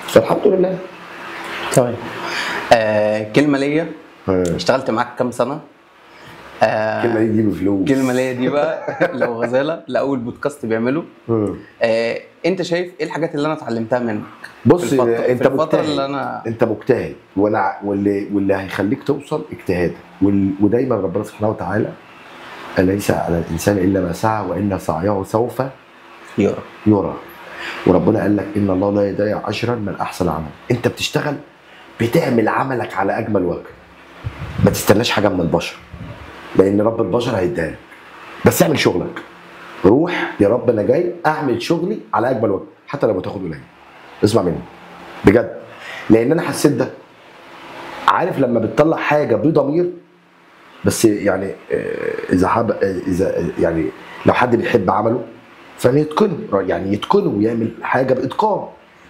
B: فالحمد لله.
A: طيب كلمه ليا، اشتغلت معاك كام سنه؟
B: الكلمه دي بفلوس.
A: الكلمه ليا دي بقى لو غزاله لاول بودكاست بيعمله، انت شايف ايه الحاجات اللي انا اتعلمتها منك؟
B: بص،
A: انت الفتره اللي
B: انت مجتهد، واللي هيخليك توصل اجتهادك، ودايما ربنا سبحانه وتعالى أليس على الانسان الا ما سعى وان سعيه سوف يرى. وربنا قال لك ان الله لا يضيع اجرا من احسن عمل. انت بتشتغل، بتعمل عملك على اجمل وجه، ما تستناش حاجه من البشر، لان رب البشر هيديها لك، بس اعمل شغلك. روح يا رب انا جاي اعمل شغلي على اجمل وجه، حتى لو بتاخد قليل. اسمع مني بجد، لان انا حسيت ده. عارف لما بتطلع حاجه بضمير، بس يعني اذا يعني لو حد بيحب عمله فيتقنه، يعني يتقنه ويعمل حاجه باتقان.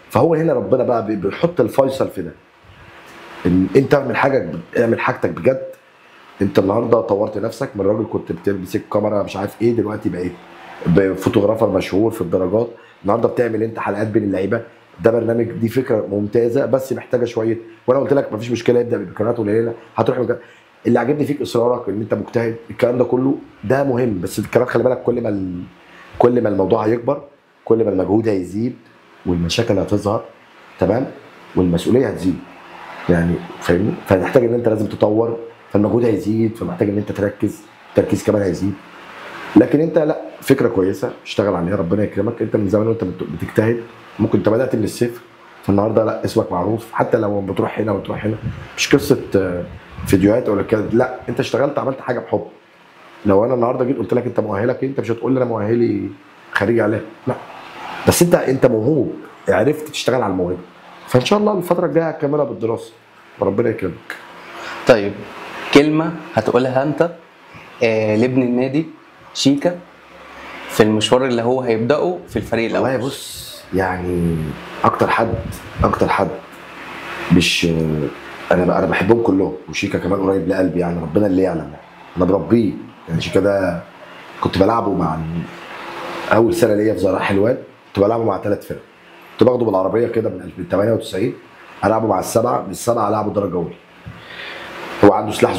B: فهو هنا ربنا بقى بيحط الفيصل في ده، ان انت اعمل حاجتك بجد. انت النهارده طورت نفسك من راجل كنت بتمسك كاميرا مش عارف ايه، دلوقتي بقيت فوتوغرافر مشهور في الدرجات. النهارده بتعمل انت حلقات بين اللعيبه، ده برنامج، دي فكره ممتازه بس محتاجه شويه. وانا قلت لك مفيش مشكله يبدا بامكانيات قليله، هتروح اللي عاجبني فيك اصرارك ان انت مجتهد، الكلام ده كله ده مهم. بس الكلام خلي بالك، كل ما الموضوع هيكبر كل ما المجهود هيزيد والمشاكل هتظهر، تمام، والمسؤوليه هتزيد يعني، فاهمني؟ فهتحتاج ان انت لازم تطور، فالمجهود هيزيد، فمحتاج ان انت تركز، التركيز كمان هيزيد. لكن انت لا، فكره كويسه اشتغل عليها، ربنا يكرمك. انت من زمان وانت بتجتهد، ممكن انت بدات من الصفر، فالنهارده لا اسمك معروف، حتى لو بتروح هنا وتروح هنا، مش قصه فيديوهات ولا كده، لا انت اشتغلت عملت حاجه بحب. لو انا النهارده جيت قلت لك انت مؤهلك، انت مش هتقول لي انا مؤهلي خريج اعلام، لا، بس انت موهوب، عرفت تشتغل على الموهبه، فان شاء الله الفتره الجايه هتكملها بالدراسه وربنا يكرمك.
A: طيب كلمه هتقولها انت لابن النادي شيكا في المشوار اللي هو هيبداه في الفريق الاول.
B: والله بص، يعني اكتر حد مش انا بحبهم كلهم، وشيكا كمان قريب لقلبي يعني، ربنا اللي يعلم، انا بربيه يعني. شيكا ده كنت بلعبه مع اول سنه ليا في زراعه حلوان، كنت بلعبه مع 3 فرق، كنت باخده بالعربيه كده من 98 العبه مع السبعه، من السبعه العبه درجه اولى. هو عنده سلاح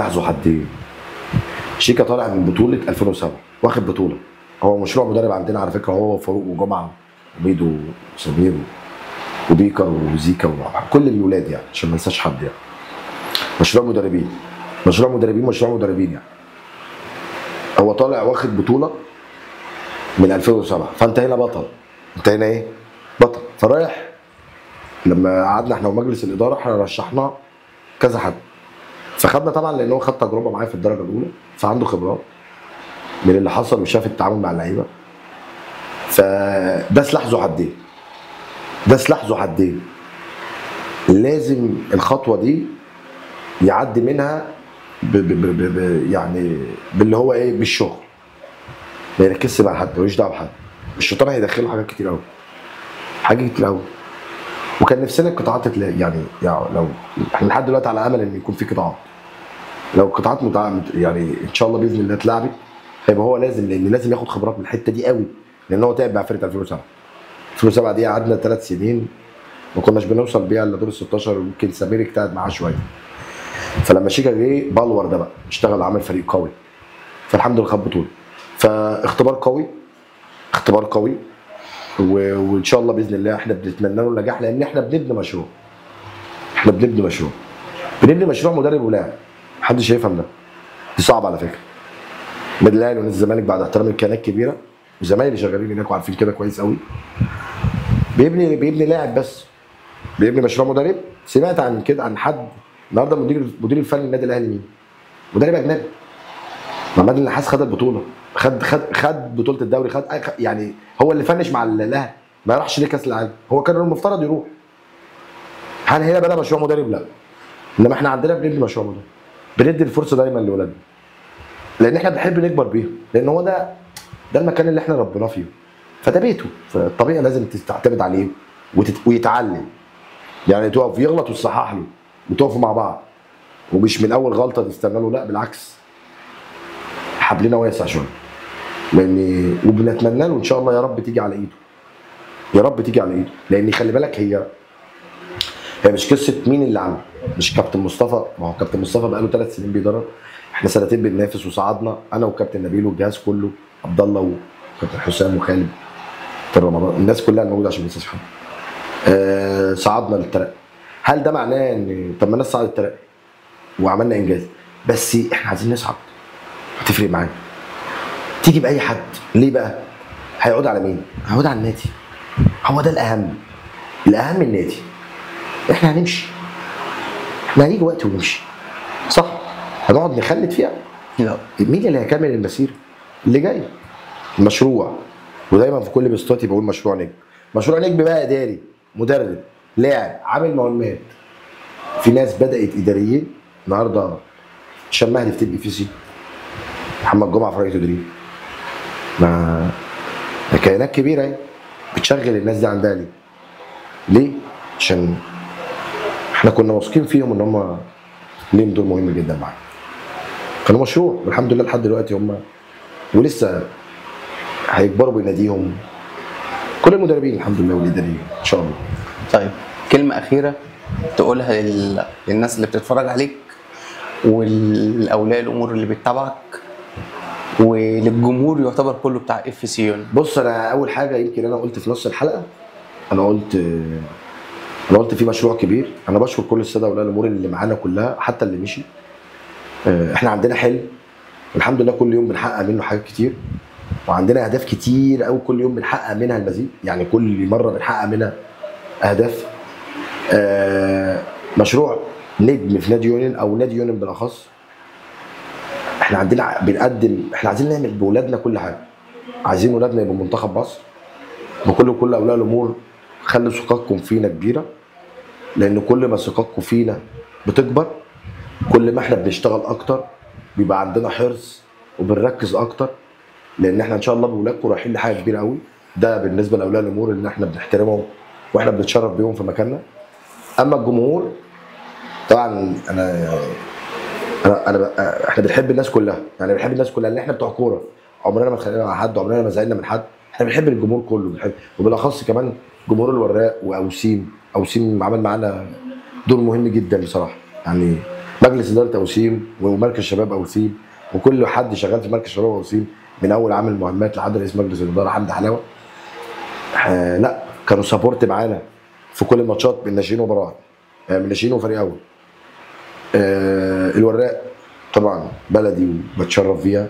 B: ذو حدين. شيكا طالع من بطوله 2007، واخد بطوله، هو مشروع مدرب عندنا على فكره، هو وفاروق وجمعه وميدو وسمير وبيكر وزيكا وكل الولاد يعني، عشان ما انساش حد يعني. مشروع مدربين يعني. هو طالع واخد بطوله من 2007، فانت هنا بطل، انت هنا ايه؟ بطل. فرايح لما قعدنا احنا ومجلس الاداره، احنا رشحناه كذا حد، فخدنا طبعا لان هو خد تجربه معايا في الدرجه الاولى، فعنده خبرات من اللي حصل وشاف التعامل مع اللعيبه. فده سلاح ذو حدين، لازم الخطوه دي يعدي منها يعني باللي هو ايه، بالشغل، ما يركزش مع حد، ملوش دعوه بحد. الشيطان هيدخله حاجات كتير قوي، وكان نفسنا القطاعات تتلاقي يعني لو احنا لحد دلوقتي على امل ان يكون في قطاعات، لو قطاعات يعني ان شاء الله باذن الله اتلعبت، هيبقى هو لازم ياخد خبرات من الحته دي قوي، لان هو تعب مع فرقه 2007 دي قعدنا 3 سنين ما كناش بنوصل بيها الا دور ال 16، ويمكن سمير اجتهد معاه شويه. فلما شيكا جه بلور ده بقى اشتغل، عمل فريق قوي، فالحمد لله خد بطوله. فاختبار قوي وان شاء الله باذن الله احنا بنتمنى له النجاح، لان احنا بنبني مشروع مدرب ولاعب، محدش هيفهم ده، دي صعبه على فكره. النادي الاهلي ونادي الزمالك بعد احترام الكيانات كبيره، وزمايلي اللي شغالين هناك وعارفين كده كويس قوي، بيبني لاعب بس، بيبني مشروع مدرب. سمعت عن كده عن حد النهارده مدير الفني للنادي الاهلي مين؟ مدرب اجنبي. محمد النحاس خد البطوله، خد بطوله الدوري، يعني هو اللي فنش مع الاهلي، ما راحش ليه كاس العالم، هو كان المفترض يروح. هل هنا بقى مشروع مدرب؟ لا، انما احنا عندنا بنبني مشروع مدرب، بندي الفرصه دايما لاولادنا، لان احنا بنحب نكبر بيهم، لان هو ده المكان اللي احنا ربنا فيه، فده بيته، فالطبيعي لازم تعتمد عليه ويتعلم، يعني تقف يغلط وتصحح له وتقفوا مع بعض، ومش من اول غلطه تستنى له، لا بالعكس، حبلنا واسع شويه، وبنتمنى له ان شاء الله يا رب تيجي على ايده، لان خلي بالك هي مش قصه مين اللي عمل، مش كابتن مصطفى، ما هو كابتن مصطفى بقى له 3 سنين بيدرب، احنا سنتين بننافس وصعدنا، انا وكابتن نبيل والجهاز كله، عبد الله وكابتن حسام وخالد في رمضان، الناس كلها موجوده عشان ما ننساش حد. صعدنا للترقي. هل ده معناه ان طب ما الناس صعدت الترقي وعملنا انجاز، بس احنا عايزين نصعد، هتفرق معانا تيجي باي حد، ليه بقى؟ هيعود على مين؟ هيعود على النادي، هو ده الاهم النادي. احنا هنمشي، احنا هنيجي وقت ونمشي، صح؟ هنقعد نخلد فيها؟ لا، مين اللي هيكمل المسيره اللي جاي؟ مشروع، ودايما في كل بوستاتي بقول مشروع نجم بقى، اداري، مدرب، لاعب، عامل مهمات. في ناس بدات اداريين النهارده، هشام مهدي في TBFC، محمد جمعه في رئيس تدريب، ما كيانات كبيره اهي بتشغل الناس دي عندها ليه؟ عشان احنا كنا واثقين فيهم ان هم ليهم دور مهم جدا معانا. كانوا مشروع، والحمد لله لحد دلوقتي هم ولسه هيكبروا بيناديهم، كل المدربين الحمد لله والاداريين ان شاء الله.
A: طيب كلمه اخيره تقولها للناس اللي بتتفرج عليك والاولياء الامور اللي بتتابعك وللجمهور يعتبر كله بتاع اف سي يونيو.
B: بص انا اول حاجه يمكن انا قلت في نص الحلقه، انا قلت في مشروع كبير. انا بشكر كل الساده اولياء الامور اللي معانا كلها حتى اللي مشي. احنا عندنا حلم والحمد لله كل يوم بنحقق منه حاجات كتير، وعندنا اهداف كتير قوي كل يوم بنحقق منها المزيد، يعني كل مره بنحقق منها اهداف. مشروع نجم في نادي يونيون او نادي يونيون بالاخص، احنا عندنا بنقدم، احنا عايزين نعمل باولادنا كل حاجه، عايزين اولادنا يبقوا منتخب مصر. كل اولياء الامور خلوا ثقتكم فينا كبيره، لان كل ما ثقتكم فينا بتكبر كل ما احنا بنشتغل اكتر، بيبقى عندنا حرص وبنركز اكتر، لان احنا ان شاء الله باولادكم رايحين لحاجه كبيره قوي. ده بالنسبه لاولياء الامور اللي احنا بنحترمهم واحنا بنتشرف بيهم في مكاننا. اما الجمهور طبعا احنا بنحب الناس كلها، يعني بنحب الناس كلها، لان احنا بتوع كوره، عمرنا ما اتخانقنا مع حد، عمرنا ما زعلنا من حد، احنا بنحب الجمهور كله، بنحب وبالاخص كمان جمهور الوراق واوسيم. اوسيم عمل معانا دور مهم جدا بصراحه، يعني مجلس اداره اوسيم ومركز شباب اوسيم وكل حد شغال في مركز شباب اوسيم من اول عامل مهمات لحد رئيس مجلس الاداره حمدي حلاوه. لا كانوا سابورت معانا في كل الماتشات من ناشئين وبراعم، من ناشئين وفريق اول. الوراق طبعا بلدي وبتشرف فيها،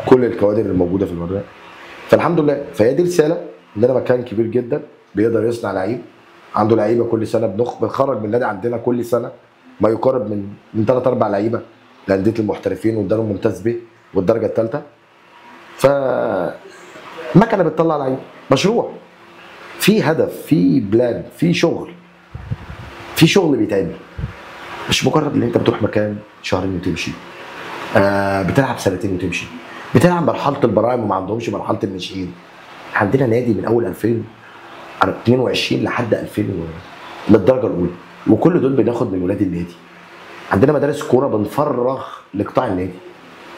B: كل الكوادر اللي موجوده في الوراق، فالحمد لله. فهي دي رساله ان انا مكان كبير جدا بيقدر يصنع لعيب، عنده لعيبه كل سنه بنخرج من النادي عندنا كل سنه ما يقارب من 3 4 لعيبه لانديه المحترفين والدوري الممتاز به والدرجه الثالثه. ف مكنه بتطلع لعيب، مشروع في هدف، في بلان، في شغل بيتعمل، مش مجرد ان انت بتروح مكان شهرين وتمشي، بتلعب سنتين وتمشي، بتلعب مرحله البراعم وما عندهمش مرحله الناشئين. عندنا نادي من اول 2022 لحد 2000 للدرجه الاولى، وكل دول بناخد من ولاد النادي. عندنا مدارس كوره بنفرغ لقطاع النادي.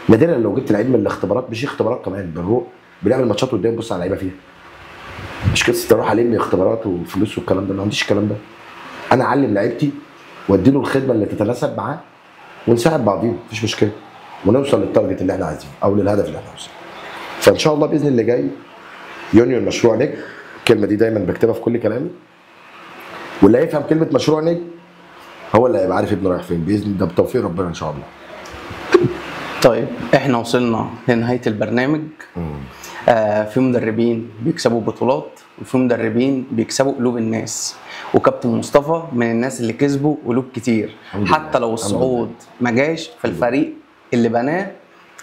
B: نادرا لو جبت لعيب من الاختبارات، مش اختبارات كمان، بنروح بنعمل ماتشات قدام نبص على اللعيبه فيها، مش كده تروح الم اختبارات وفلوس والكلام ده، ما عنديش الكلام ده. انا اعلم لعيبتي واديله الخدمه اللي تتناسب معاه ونساعد بعضينا، مفيش مشكله، ونوصل للتارجت اللي احنا عايزينه او للهدف اللي احنا عايزينه. فان شاء الله باذن اللي جاي يونيون مشروع نجم. الكلمه دي دايما بكتبها في كل كلامي، واللي هيفهم كلمه مشروع نجم هو اللي هيبقى عارف ابنه رايح فين باذن الله، بتوفيق ربنا ان شاء الله.
A: طيب احنا وصلنا لنهايه البرنامج. في مدربين بيكسبوا بطولات وفي مدربين بيكسبوا قلوب الناس، وكابتن مصطفى من الناس اللي كسبوا قلوب كتير، حتى لو الصعود ما جاش في الفريق اللي بناه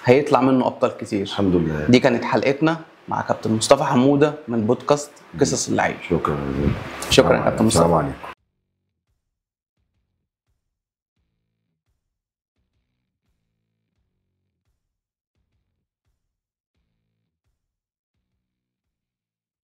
A: هيطلع منه ابطال كتير.
B: الحمد لله.
A: دي كانت حلقتنا مع كابتن مصطفى حموده من بودكاست قصص اللعيبه.
B: شكرا
A: يا كابتن مصطفى.
B: السلام عليكم.